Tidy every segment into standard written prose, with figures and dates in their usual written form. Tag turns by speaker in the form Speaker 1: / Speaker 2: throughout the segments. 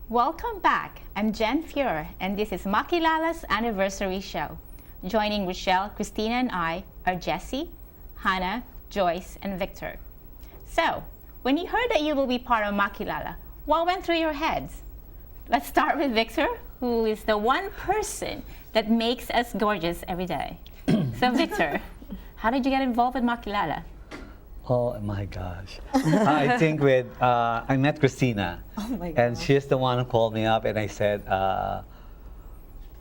Speaker 1: Welcome back. I'm Jen Fuhr, and this is Makilala's anniversary show. Joining Rachelle, Cristina, and I are Jessy, Hanna, Joyce, and Victor. So, when you heard that you will be part of Makilala, what went through your heads? Let's start with Victor, who is the one person that makes us gorgeous every day. So, Victor, how did you get involved with Makilala?
Speaker 2: Oh my gosh. I think I met Cristina.
Speaker 3: Oh my gosh.
Speaker 2: And she's the one who called me up, and I said,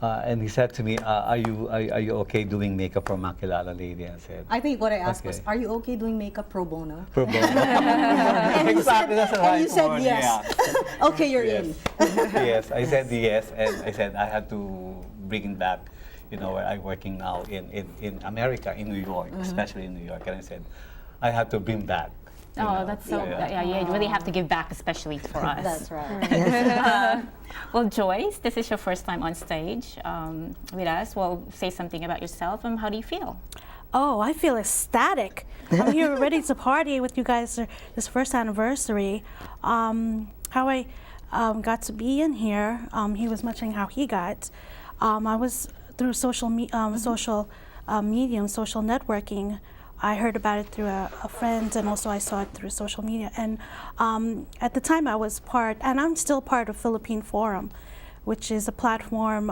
Speaker 2: and he said to me, are you okay doing makeup for Makilala Lady? I said,
Speaker 3: I think what I asked was,
Speaker 2: Okay.
Speaker 3: are you okay doing makeup pro bono?
Speaker 2: pro bono.
Speaker 3: And you said,
Speaker 2: Exactly, that's the
Speaker 3: and
Speaker 2: right
Speaker 3: you said
Speaker 2: word,
Speaker 3: yes. Okay, you're in.
Speaker 2: Yes, I said yes, and I said I had to bring it back, where I'm working now in America, in New York, especially in New York. And I said, I have to bring back.
Speaker 1: Oh, that's so, yeah, you really have to give back, especially for us.
Speaker 3: That's right.
Speaker 1: Well, Joyce, this is your first time on stage with us. Well, say something about yourself and how do you feel?
Speaker 4: Oh, I feel ecstatic. I'm here ready to party with you guys this first anniversary. How I got to be in here, he was mentioning how he got. I was through social medium, social networking. I heard about it through a friend, and also I saw it through social media. And at the time I was part, and I'm still part of Philippine Forum, which is a platform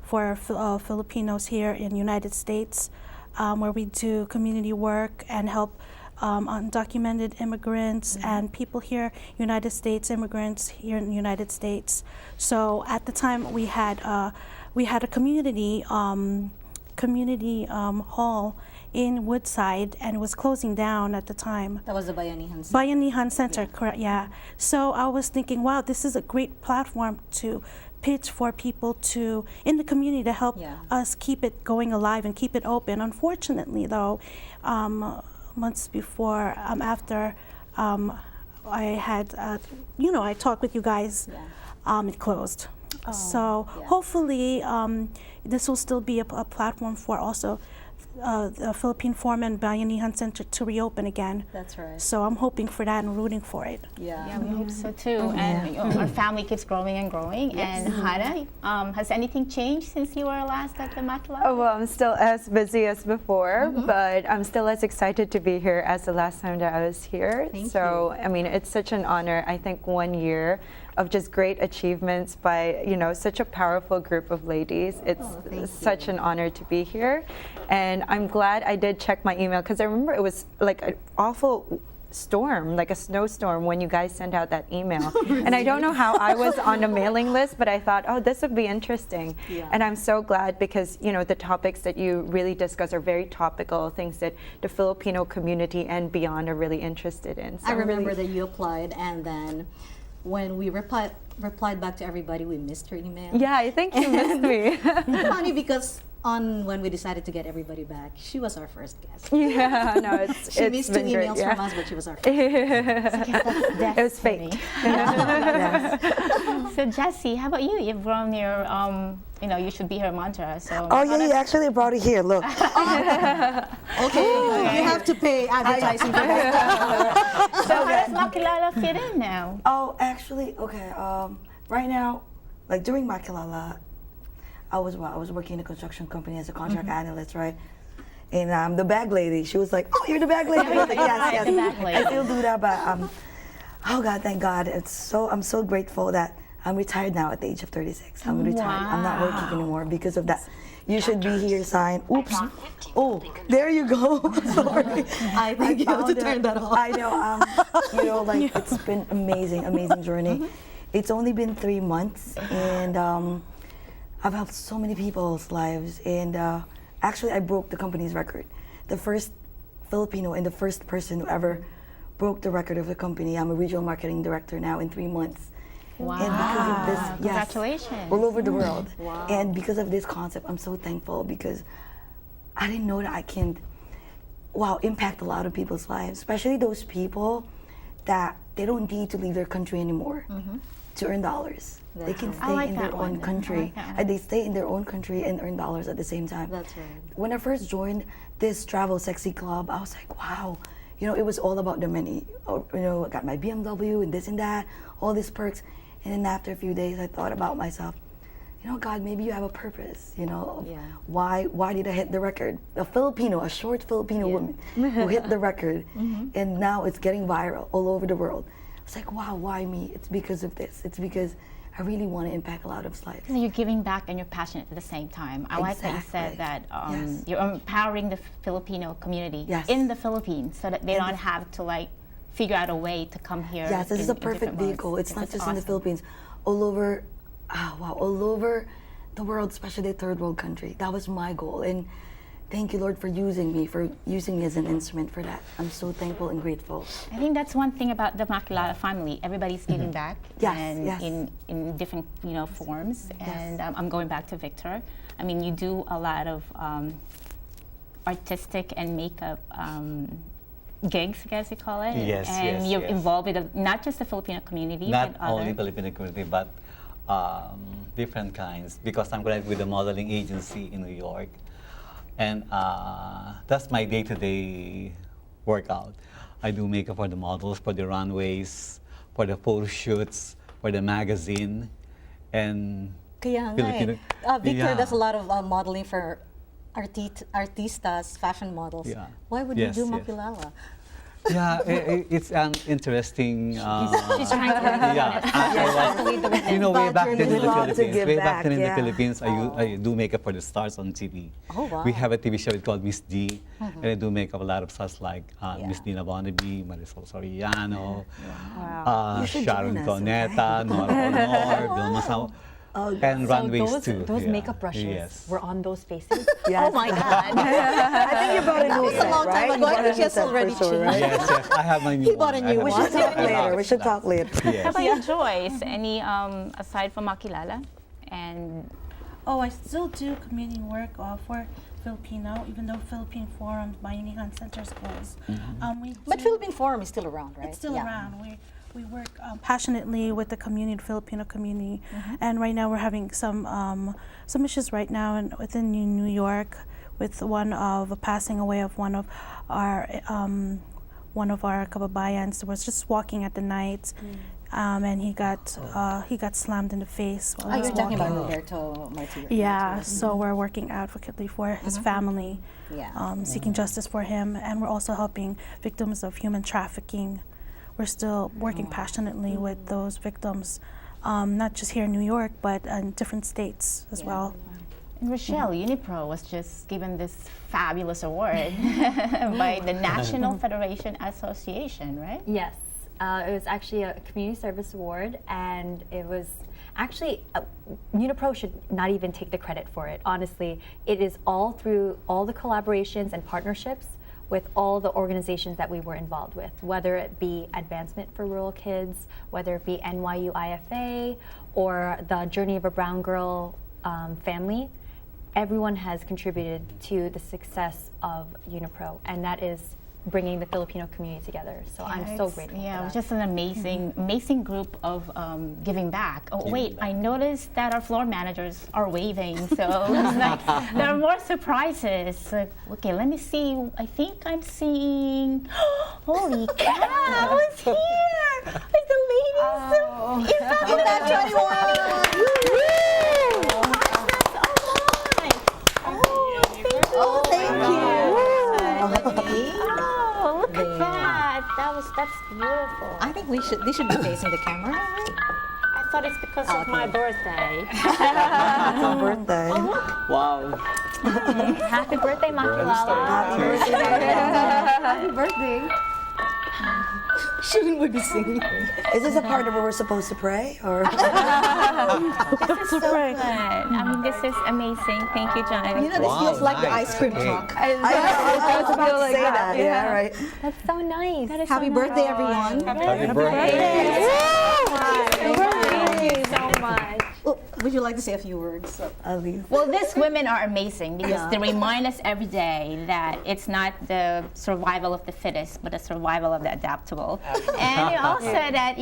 Speaker 4: for Filipinos here in the United States, where we do community work and help undocumented immigrants and people here, United States immigrants here in the United States. So at the time we had a community hall in Woodside, and it was closing down at the time.
Speaker 3: That was the Bayanihan Center.
Speaker 4: Bayanihan Center, correct, yeah. So I was thinking, wow, this is a great platform to pitch for people in the community to help us keep it going alive and keep it open. Unfortunately, though, months before, after I had, I talked with you guys, it closed. So hopefully this will still be a platform for also the Philippine Forum and Bayanihan Center to reopen again.
Speaker 3: That's right.
Speaker 4: So I'm hoping for that and rooting for it.
Speaker 1: Yeah, we hope so too. And our family keeps growing and growing. And Hanna, has anything changed since you were last at the Makilala?
Speaker 5: Oh, well, I'm still as busy as before, but I'm still as excited to be here as the last time that I was here.
Speaker 3: Thank
Speaker 5: you. I mean, it's such an honor. I think 1 year of just great achievements by, such a powerful group of ladies. It's such an honor to be here. And I'm glad I did check my email, because I remember it was like an awful storm, like a snowstorm, when you guys sent out that email. And I don't know how I was on the mailing list, but I thought, oh, this would be interesting.
Speaker 3: Yeah.
Speaker 5: And I'm so glad, because the topics that you really discuss are very topical, things that the Filipino community and beyond are really interested in. So
Speaker 3: I remember that you applied, and then when we replied back to everybody, we missed your email.
Speaker 5: Yeah, I think you missed me.
Speaker 3: Funny, because when we decided to get everybody back, she was our first guest.
Speaker 5: Yeah, no,
Speaker 3: She missed 2 emails from us, but she was our first.
Speaker 5: It was fate.
Speaker 1: So Jessy, how about you? You've grown your, you should be her mantra. So
Speaker 6: Oh yeah, you actually brought it here. Look.
Speaker 3: Okay, you have to pay advertising for that.
Speaker 1: So how does Makilala fit in now?
Speaker 6: Oh, actually, okay. Right now, like during Makilala, I was working in a construction company as a contract analyst, right? And the bag lady, she was like, "Oh, you're the bag lady." I was like, yes.
Speaker 1: The bag lady.
Speaker 6: I still do that, but oh God, thank God! I'm so grateful that I'm retired now at the age of 36. I'm retired. I'm not working anymore because of that. You should be here sign. Oops. Oh, there you go. Sorry.
Speaker 3: I think you have to turn that off.
Speaker 6: I know. It's been amazing journey. It's only been 3 months, and I've helped so many people's lives. And actually, I broke the company's record. The first Filipino and the first person who ever broke the record of the company. I'm a regional marketing director now in 3 months.
Speaker 1: Wow.
Speaker 6: And because of this,
Speaker 1: Congratulations.
Speaker 6: all over the world.
Speaker 3: Wow.
Speaker 6: And because of this concept, I'm so thankful, because I didn't know that I can, impact a lot of people's lives, especially those people that they don't need to leave their country anymore to earn dollars. They can stay in their own country. They stay in their own country and earn dollars at the same time.
Speaker 3: That's right.
Speaker 6: When I first joined this Travel Sexy Club, I was like, wow, it was all about the money. I got my BMW and this and that, all these perks. And then after a few days, I thought about myself, you know, God, maybe you have a purpose, you know,
Speaker 3: Yeah.
Speaker 6: why did I hit the record? A short Filipino woman who hit the record, and now it's getting viral all over the world. It's like, wow, why me? It's because of this. It's because I really want to impact a lot of lives.
Speaker 1: So you're giving back and you're passionate at the same time. I like that you said
Speaker 6: Exactly.
Speaker 1: that
Speaker 6: Yes.
Speaker 1: you're empowering the Filipino community
Speaker 6: Yes.
Speaker 1: in the Philippines so that they
Speaker 6: In
Speaker 1: don't
Speaker 6: the-
Speaker 1: have to like figure out a way to come here.
Speaker 6: Yes, this is a
Speaker 1: in
Speaker 6: perfect
Speaker 1: different modes.
Speaker 6: vehicle. It's not
Speaker 1: That's
Speaker 6: just in the
Speaker 1: awesome.
Speaker 6: Philippines, all over, all over the world, especially the third world country. That was my goal, and thank you, Lord, for using me as an instrument for that. I'm so thankful and grateful.
Speaker 1: I think that's one thing about the Makilala family. Everybody's giving back,
Speaker 6: Yes,
Speaker 1: and
Speaker 6: yes.
Speaker 1: in different forms. And I'm going back to Victor. I mean, you do a lot of artistic and makeup gigs, I guess you call it.
Speaker 2: Yes,
Speaker 1: and
Speaker 2: yes,
Speaker 1: you're
Speaker 2: yes.
Speaker 1: involved with not just the Filipino community,
Speaker 2: Not
Speaker 1: but
Speaker 2: only
Speaker 1: other.
Speaker 2: Filipino community, but different kinds. Because I'm connected with a modeling agency in New York, and that's my day-to-day workout. I do makeup for the models, for the runways, for the photo shoots, for the magazine, and
Speaker 3: Kaya nga
Speaker 2: Filipino-
Speaker 3: Victor
Speaker 2: Yeah.
Speaker 3: does a lot of modeling for artistas, fashion models.
Speaker 2: Yeah.
Speaker 3: Why would
Speaker 2: Yes,
Speaker 3: you do
Speaker 2: yes.
Speaker 3: Makilala?
Speaker 2: yeah, it's an interesting.
Speaker 1: She's trying to
Speaker 2: Yeah, you know, way back then in the
Speaker 6: We'd love to
Speaker 2: Philippines,
Speaker 6: give
Speaker 2: way back
Speaker 6: back,
Speaker 2: then in the
Speaker 6: yeah.
Speaker 2: Philippines, I do makeup for the stars on TV.
Speaker 3: Oh, wow.
Speaker 2: We have a TV show called Miss D, and I do makeup a lot of stars like Miss
Speaker 3: Yeah.
Speaker 2: Dina Bonaby, Marisol Soriano,
Speaker 6: You should
Speaker 2: Sharon
Speaker 6: join us,
Speaker 2: Coneta, Nora Honor, Vilma Sao, and runways too.
Speaker 7: Those
Speaker 2: yeah.
Speaker 7: makeup brushes
Speaker 2: Yes.
Speaker 7: were on those faces.
Speaker 6: Yes.
Speaker 7: Oh my God.
Speaker 6: I think you bought a new
Speaker 3: was a
Speaker 6: set,
Speaker 3: long time
Speaker 6: right?
Speaker 3: ago.
Speaker 6: You bought
Speaker 3: I
Speaker 6: a
Speaker 3: think
Speaker 6: new
Speaker 3: it's
Speaker 6: set
Speaker 3: already
Speaker 6: for sure,
Speaker 3: changed.
Speaker 6: right?
Speaker 2: Yes, yes, I have my new
Speaker 3: He bought a
Speaker 2: one.
Speaker 3: new
Speaker 2: I
Speaker 3: one.
Speaker 2: have
Speaker 6: We should
Speaker 2: a-
Speaker 6: talk
Speaker 2: I
Speaker 6: later.
Speaker 2: love
Speaker 6: We
Speaker 2: it.
Speaker 6: should talk later.
Speaker 1: How
Speaker 2: Yes.
Speaker 1: about you, Joyce? Any aside from Makilala? And
Speaker 4: Oh, I still do community work for Filipino, even though Philippine Forum, Bayanihan Center schools.
Speaker 3: But Philippine Forum is still around, right?
Speaker 4: It's still
Speaker 3: Yeah.
Speaker 4: around. We work passionately with the community, Filipino community, and right now we're having some issues right now within New York, with one of a passing away of one of our kababayans was just walking at the night, and he got slammed in the face while
Speaker 3: Oh,
Speaker 4: he was
Speaker 3: you're talking
Speaker 4: walking.
Speaker 3: about Roberto Martinez.
Speaker 4: Yeah, so we're working advocaately for his family,
Speaker 3: Yeah.
Speaker 4: seeking justice for him, and we're also helping victims of human trafficking. We're still working passionately with those victims, not just here in New York, but in different states as well.
Speaker 1: And Rachelle, Unipro was just given this fabulous award by the National Federation Association, right?
Speaker 7: Yes. It was actually a community service award, and it was actually, Unipro should not even take the credit for it, honestly. It is all through all the collaborations and partnerships with all the organizations that we were involved with, whether it be Advancement for Rural Kids, whether it be NYU IFA, or the Journey of a Brown Girl family. Everyone has contributed to the success of Unipro, and that is bringing the Filipino community together. So I'm so
Speaker 1: It's-
Speaker 7: grateful
Speaker 1: Yeah, it
Speaker 7: for
Speaker 1: was
Speaker 7: that.
Speaker 1: just an amazing group of giving back. Oh,
Speaker 2: Giving
Speaker 1: wait,
Speaker 2: back.
Speaker 1: I noticed that our floor managers are waving, so it's like there are more surprises. Like, okay, let me see. I think I'm seeing. Holy cow! It's here! It's the ladies. It's
Speaker 3: Oh, thank you.
Speaker 1: Oh, look at that! That's beautiful.
Speaker 3: I think they should be facing the camera.
Speaker 8: I thought it's because of my birthday.
Speaker 6: Happy birthday.
Speaker 2: Wow.
Speaker 7: Happy birthday, Makilala.
Speaker 6: Happy birthday.
Speaker 3: Shouldn't we be singing?
Speaker 6: Is this a part of where we're supposed to pray, or?
Speaker 1: This is so good. I mean, this is amazing. Thank you, John.
Speaker 3: You know, this
Speaker 2: Wow,
Speaker 3: feels like the
Speaker 2: nice.
Speaker 3: ice cream
Speaker 2: Okay.
Speaker 3: truck.
Speaker 6: I was about to say that. Yeah, right.
Speaker 7: That's so nice.
Speaker 1: That is
Speaker 3: Happy
Speaker 1: so
Speaker 3: birthday,
Speaker 1: nice.
Speaker 3: everyone.
Speaker 2: Happy birthday.
Speaker 7: Thank you so much.
Speaker 3: Oh, would you like to say a few words?
Speaker 6: At least.
Speaker 1: Well, these women are amazing because they remind us every day that it's not the survival of the fittest, but the survival of the adaptable. And also that,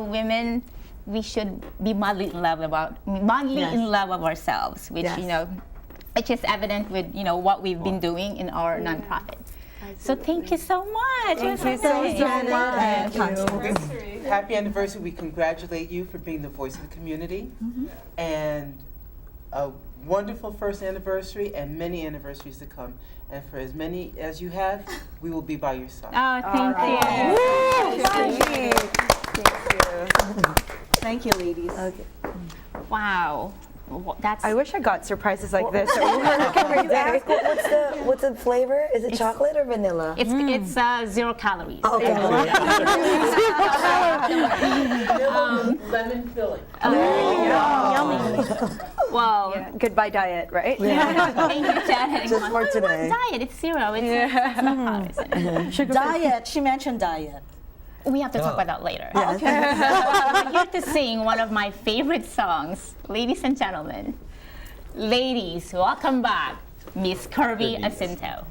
Speaker 1: women, we should be madly in love in love of ourselves, which
Speaker 6: Yes.
Speaker 1: which is evident with what we've been doing in our nonprofit. So thank you so much.
Speaker 5: Thank you so much.
Speaker 9: Happy anniversary. We congratulate you for being the voice of the community. And a wonderful first anniversary and many anniversaries to come. And for as many as you have, we will be by your side.
Speaker 1: Oh, thank you.
Speaker 3: Thank you, ladies.
Speaker 6: Okay.
Speaker 1: Wow. That's
Speaker 5: I wish I got surprises like this at work every
Speaker 6: You asked
Speaker 5: day.
Speaker 6: what's the flavor? Is it chocolate or vanilla?
Speaker 1: it's 0 calories.
Speaker 6: Oh, okay.
Speaker 9: Lemon filling.
Speaker 1: Well,
Speaker 5: Goodbye diet, right?
Speaker 1: thank you, Janet.
Speaker 6: Just for today.
Speaker 1: What diet? It's 0. It's not calories in it.
Speaker 3: Diet. She mentioned diet.
Speaker 1: We have to talk about that later. We're here to sing one of my favorite songs, ladies and gentlemen. Ladies, welcome back, Miss Kirby Asunto.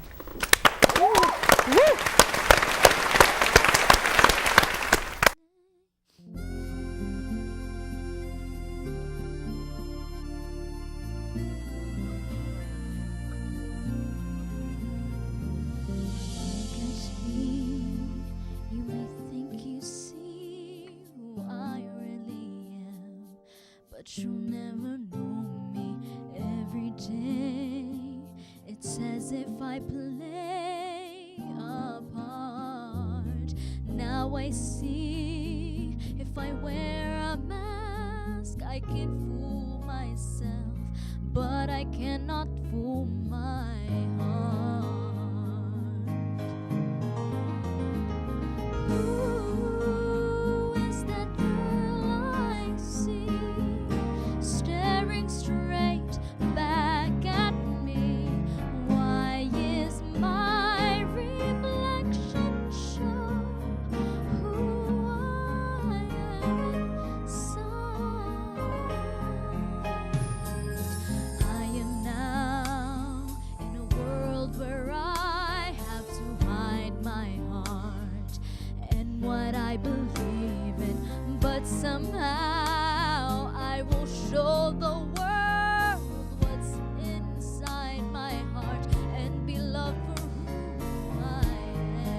Speaker 10: But you'll never know me every day. It's as if I play a part. Now I see if I wear a mask, I can fool myself, but I cannot fool my heart. Who is that girl I see? Staring straight back at me. Why is my reflection show who I am inside? I am now in a world where I have to hide my heart and what I believe in, but somehow I will show the world what's inside my heart and be loved for who I am.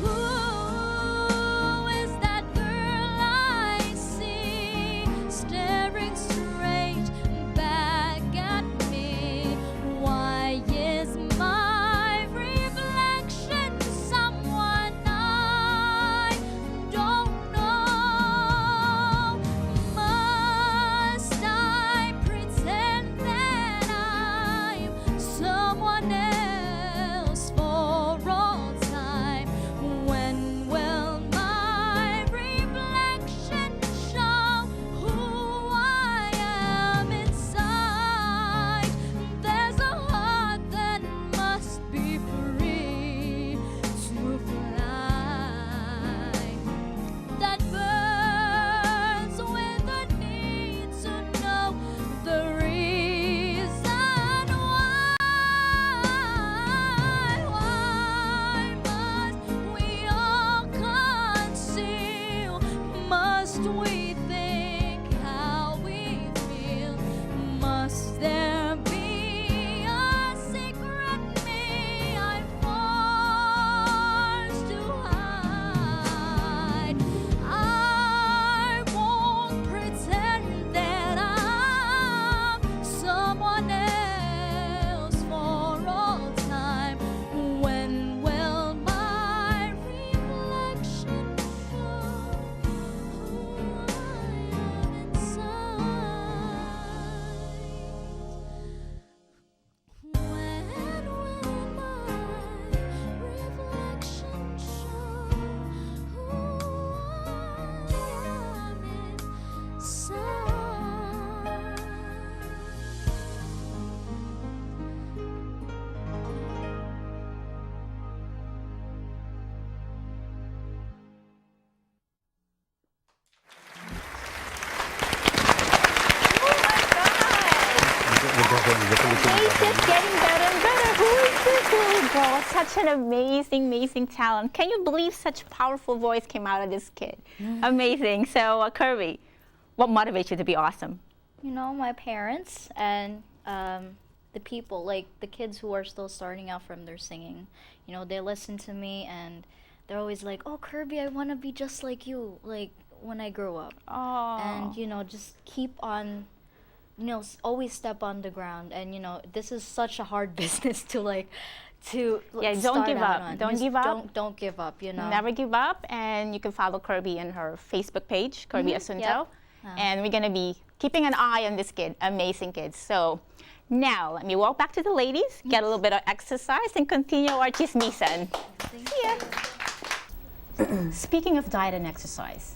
Speaker 10: Who is that girl I see staring straight back at me? Why is my reflection someone I don't know? Must I pretend that I'm someone else for all time? When will my reflection show who I am inside? There's a heart that must be free to fly, that burns with the need to know the reason why. Why must we all conceal? Must we think how we feel? Must there be a secret me I'm forced to hide? I won't pretend that I'm someone else for all time. When will my reflection show who I am inside? When will my reflection show who I am inside?
Speaker 1: It's just getting better and better. Who is this little girl? Such an amazing, amazing talent. Can you believe such powerful voice came out of this kid? Amazing. So, Kirby, what motivates you to be awesome?
Speaker 10: You know, my parents and
Speaker 11: the people, like the kids who are still starting out from their singing. You know, they listen to me and they're always like, "Oh, Kirby, I want to be just like you, like when I grow up." And you know, just keep on, you know, always step on the ground. And you know, this is such a hard business to like
Speaker 1: don't
Speaker 11: start
Speaker 1: give
Speaker 11: out
Speaker 1: up.
Speaker 11: on.
Speaker 1: Don't
Speaker 11: Just
Speaker 1: give up.
Speaker 11: Don't give up. You know,
Speaker 1: Never give up. And you can follow Kirby on her Facebook page, Kirby Asunto.
Speaker 11: Yep.
Speaker 1: And we're gonna be keeping an eye on this kid, amazing kids. So now let me walk back to the ladies, get a little bit of exercise, and continue our chismisan. See ya. Speaking of diet and exercise,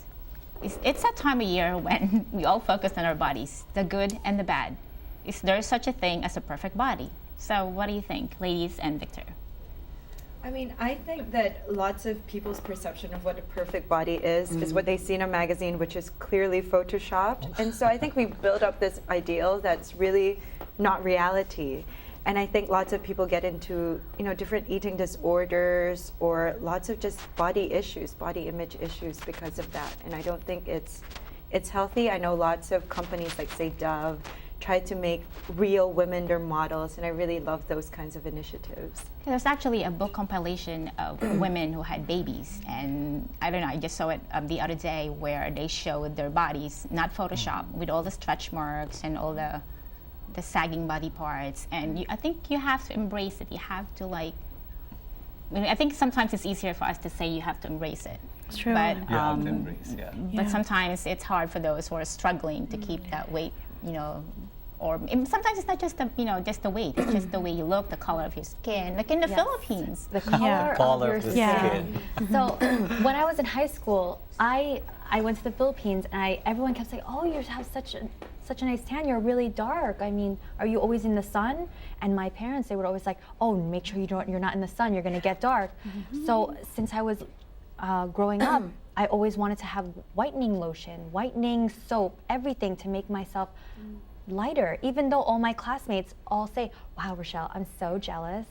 Speaker 1: it's that time of year when we all focus on our bodies, the good and the bad. Is there such a thing as a perfect body? So what do you think, ladies and Victor?
Speaker 5: I mean, I think that lots of people's perception of what a perfect body is what they see in a magazine, which is clearly photoshopped. And so I think we build up this ideal that's really not reality. And I think lots of people get into, you know, different eating disorders or lots of just body issues, body image issues because of that. And I don't think it's healthy. I know lots of companies like, say, Dove, try to make real women their models, and I really love those kinds of initiatives.
Speaker 1: There's actually a book compilation of women who had babies, and I don't know, I just saw it the other day where they showed their bodies, not Photoshop, with all the stretch marks and all the sagging body parts, and I think you have to embrace it. You have to I think sometimes it's easier for us to say you have to embrace it.
Speaker 4: It's true.
Speaker 1: But,
Speaker 2: You have to embrace,
Speaker 1: but sometimes it's hard for those who are struggling to keep that weight, you know, or sometimes it's not just the, you know, just the weight, it's just the way you look, the color of your skin, like in the Philippines.
Speaker 7: The color
Speaker 2: Color
Speaker 7: of
Speaker 2: of
Speaker 7: your
Speaker 2: the
Speaker 7: skin.
Speaker 2: skin.
Speaker 7: So when I was in high school, I went to the Philippines, and everyone kept saying, "Oh, you have such a nice tan. You're really dark. I mean, are you always in the sun?" And my parents, they would always like, "Oh, make sure you're not in the sun. You're gonna get dark." So since I was growing up, I always wanted to have whitening lotion, whitening soap, everything to make myself lighter. Even though all my classmates all say, "Wow, Rachelle, I'm so jealous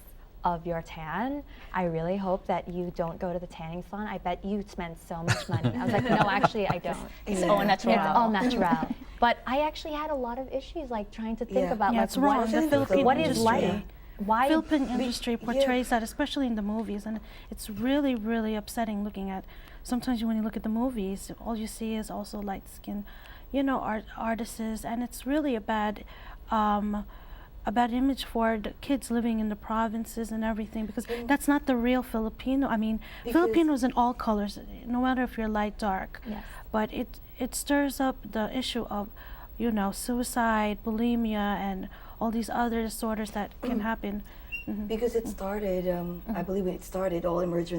Speaker 7: of your tan. I really hope that you don't go to the tanning salon. I bet you spend so much money." I was like, "No, actually, I don't.
Speaker 1: It's all natural.
Speaker 7: It's all natural." But I actually had a lot of issues, like trying to think about like
Speaker 4: it's wrong. The Philippine
Speaker 7: what is
Speaker 4: industry.
Speaker 7: light? Why?
Speaker 4: Philippine industry portrays that, especially in the movies, and it's really, really upsetting looking at. Sometimes when you look at the movies, all you see is also light skin, you know, artists, and it's really a bad image for the kids living in the provinces and everything, because that's not the real Filipino. I mean, Filipinos in all colors, no matter if you're light, dark.
Speaker 7: Yes.
Speaker 4: But it stirs up the issue of, you know, suicide, bulimia, and all these other disorders that can happen.
Speaker 6: Because it started, I believe it started all emerged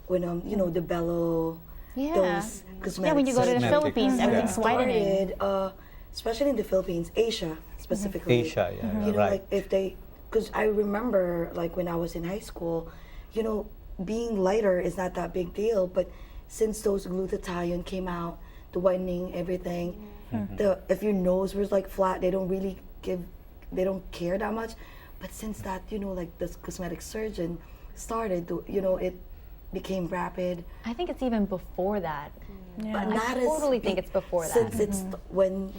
Speaker 6: when you know, the bello, those cosmetic
Speaker 1: when you go to the Philippines, everything's whitening.
Speaker 6: Especially in the Philippines, Asia specifically.
Speaker 2: Asia,
Speaker 6: You know,
Speaker 2: right.
Speaker 6: like if they, because I remember like when I was in high school, you know, being lighter is not that big deal, but since those glutathione came out, the whitening, everything, if your nose was like flat, they don't care that much. But since that, you know, like this cosmetic surgeon started to, you know, it became rapid.
Speaker 7: I think it's even before that.
Speaker 6: But
Speaker 7: I totally think it's before that.
Speaker 6: Since it's when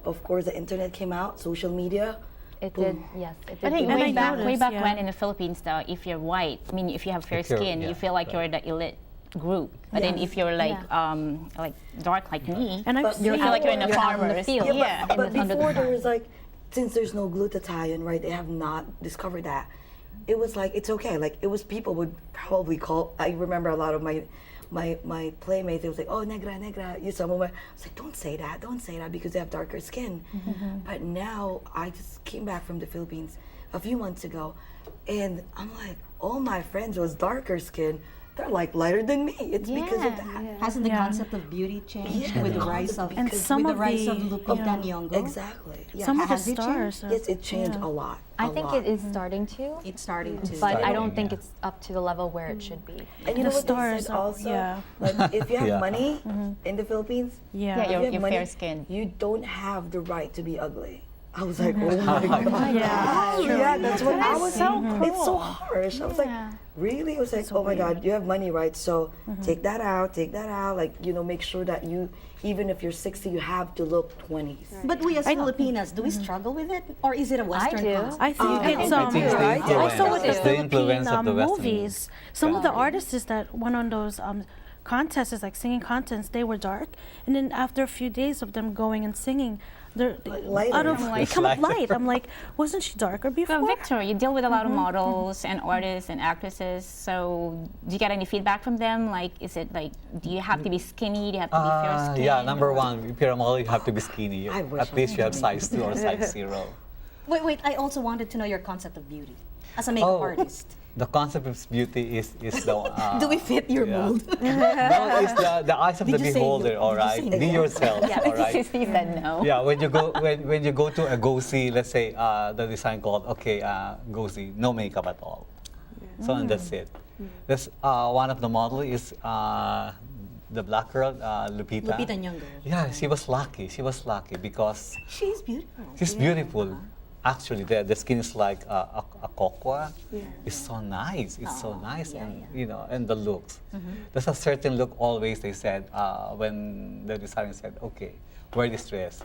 Speaker 6: of course the internet came out, social media.
Speaker 7: It did, yes. It did.
Speaker 1: I think
Speaker 7: boom.
Speaker 1: way back when in the Philippines, though, if you're white, I mean, if you have fair skin, you feel like you're the elite group. But then if you're like dark like me,
Speaker 4: And
Speaker 1: you feel like you're in the farmers.
Speaker 6: But before there was like, since there's no glutathione, right? They have not discovered that. It was like, it's okay. Like it was, people would probably call. I remember a lot of my playmates. They was like, "Oh, negra." Some of my, I was like, don't say that, because they have darker skin. But now I just came back from the Philippines a few months ago, and I'm like, all my friends was darker skin. They're like lighter than me. It's because of that.
Speaker 3: Hasn't the concept of beauty changed with the rise of
Speaker 4: And some
Speaker 3: with
Speaker 4: of
Speaker 3: the rise
Speaker 4: the-
Speaker 3: of Lupita Nyong'o?
Speaker 6: Exactly. Yeah.
Speaker 4: Some of the
Speaker 3: Has it
Speaker 4: stars.
Speaker 6: Yes, it changed a lot.
Speaker 7: I think it is starting to,
Speaker 3: It's starting to.
Speaker 7: but I don't think it's up to the level where it should be.
Speaker 6: And you
Speaker 4: The
Speaker 6: know what they
Speaker 4: stars
Speaker 6: said
Speaker 4: are-
Speaker 6: also? Like if you have money in the Philippines,
Speaker 4: Yeah.
Speaker 6: if you
Speaker 1: you're
Speaker 6: have money,
Speaker 1: fair skinned.
Speaker 6: you don't have the right to be ugly. I was like, oh my God. Yeah, that's what I was. It's so harsh. I was like, really? I was like, oh my God, you have money, right? So take that out. Like, make sure that you, even if you're 60, you have to look 20s.
Speaker 3: But we as Filipinas, do we struggle with it? Or is it a Western concept?
Speaker 4: I think it's also with the Philippine movies. Some of the artists that went on those contests, like singing contests, they were dark, and then after a few days of them going and singing, they come up light. I'm like, wasn't she darker before?
Speaker 1: Well, Victor, you deal with a lot of models and artists and actresses. So, do you get any feedback from them? Like, is it like, do you have to be skinny? Do you have to be fair skin?
Speaker 2: Yeah, number one, if you're a model, you have to be skinny. At least you have size 2 or size 0.
Speaker 3: Wait, I also wanted to know your concept of beauty as a makeup artist.
Speaker 2: The concept of beauty is the.
Speaker 3: Do we fit your mold?
Speaker 2: No, it's the eyes of the beholder. All right, be yourself. All right.
Speaker 1: He said no.
Speaker 2: Yeah, when you go to a go-see, let's say the design called go-see, no makeup at all. So and that's it. That's one of the model is the black girl, Lupita.
Speaker 3: Lupita Nyong'o.
Speaker 2: Yeah, she was lucky. She was lucky because
Speaker 3: she's beautiful.
Speaker 2: She's beautiful. Actually, the skin is like a cocoa. It's so nice. It's so nice, and and the looks. There's a certain look always. They said when the designer said, "Okay, wear this dress,"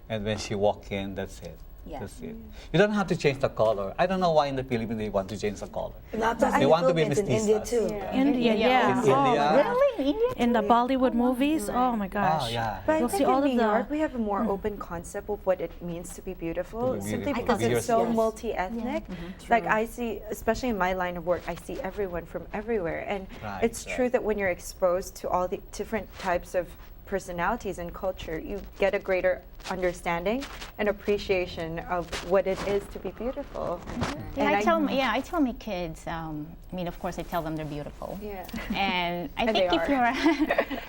Speaker 2: and when she walked in, that's it. That's it. You don't have to change the color. I don't know why in the Philippines they want to change the color. They want to be mestizas.
Speaker 6: In India too.
Speaker 4: India, yeah.
Speaker 2: In India.
Speaker 1: Really?
Speaker 4: In the Bollywood movies, oh my gosh.
Speaker 5: But I
Speaker 4: You'll
Speaker 5: think
Speaker 4: see all
Speaker 5: in
Speaker 4: of
Speaker 5: New
Speaker 4: the
Speaker 5: York we have a more open concept of what it means to be beautiful, simply because
Speaker 2: Be
Speaker 5: it's so
Speaker 2: yourself.
Speaker 5: multi-ethnic. Like I see, especially in my line of work, I see everyone from everywhere, and it's true that when you're exposed to all the different types of personalities and culture, you get a greater understanding and appreciation of what it is to be beautiful.
Speaker 1: I tell my kids. I mean, of course, I tell them they're beautiful. Yeah. And I think if you're,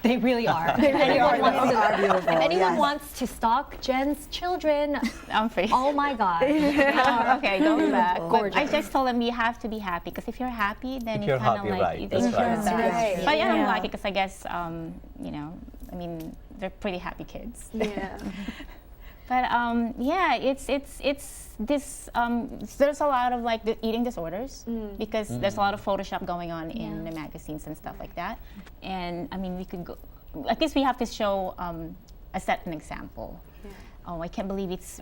Speaker 7: they really are.
Speaker 3: They are
Speaker 7: If
Speaker 3: beautiful.
Speaker 7: anyone wants to stalk Jen's children,
Speaker 1: I'm free.
Speaker 7: oh my God.
Speaker 1: Okay, go back. But I just told them you have to be happy because if you're happy, then
Speaker 2: If
Speaker 1: it's
Speaker 2: you're
Speaker 1: kind of
Speaker 2: happy,
Speaker 1: like
Speaker 2: right. That's right.
Speaker 1: But I don't like it because I guess I mean, they're pretty happy kids.
Speaker 5: Yeah.
Speaker 1: But it's this. There's a lot of like eating disorders because there's a lot of Photoshop going on in the magazines and stuff like that. And I mean, we could go. At least we have to show set an example. Yeah. Oh, I can't believe it's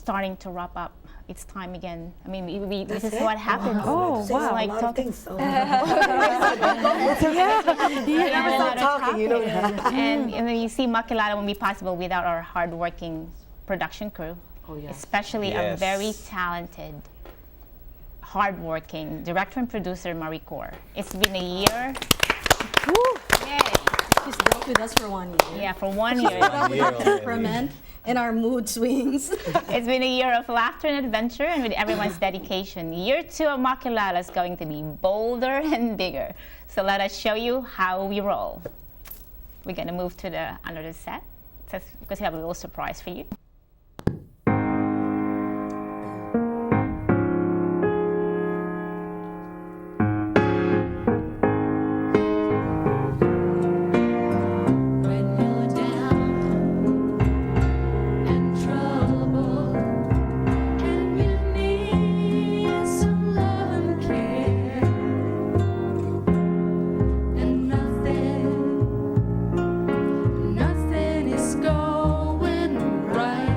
Speaker 1: starting to wrap up. It's time again. I mean, this is what happens.
Speaker 6: Wow.
Speaker 1: So
Speaker 6: Wow.
Speaker 1: like
Speaker 6: A lot of things.
Speaker 1: Never stop talking, and then you see Makilala won't be possible without our hardworking production crew, especially a very talented, hardworking director and producer, MariCor. It's been a year. Woo! Yay!
Speaker 3: She's dealt with us for 1 year.
Speaker 1: Yeah, for 1 year.
Speaker 3: With our temperament and our mood swings.
Speaker 1: It's been a year of laughter and adventure, and with everyone's dedication. Year 2 of Makilala is going to be bolder and bigger. So let us show you how we roll. We're going to move to the another set because we have a little surprise for you.
Speaker 10: Nothing is going right.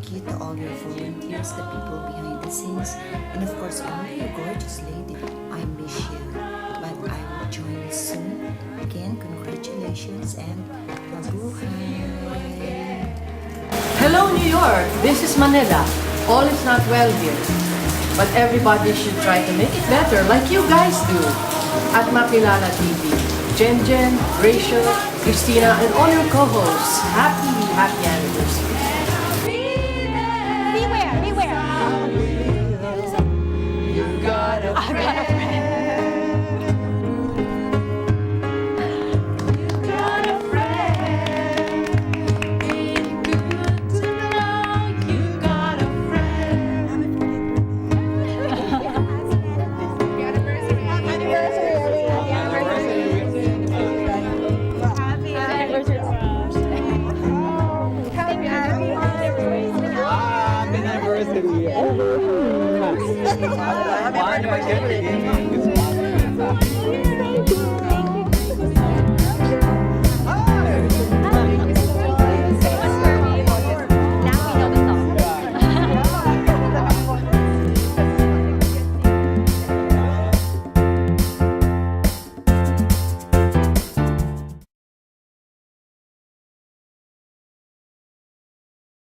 Speaker 12: thank you to all your volunteers, the people behind the scenes, and of course all you gorgeous ladies. I miss you, but I will join you soon. Again, congratulations and mabuhay.
Speaker 13: Hello, New York. This is Manila. All is not well here, but everybody should try to make it better like you guys do. At Makilala TV, Jen, Rachel, Cristina, and all your co-hosts, happy anniversary.
Speaker 1: Beware.
Speaker 13: You got a friend. You got a friend. Ain't good to know you got a friend.
Speaker 2: Happy anniversary.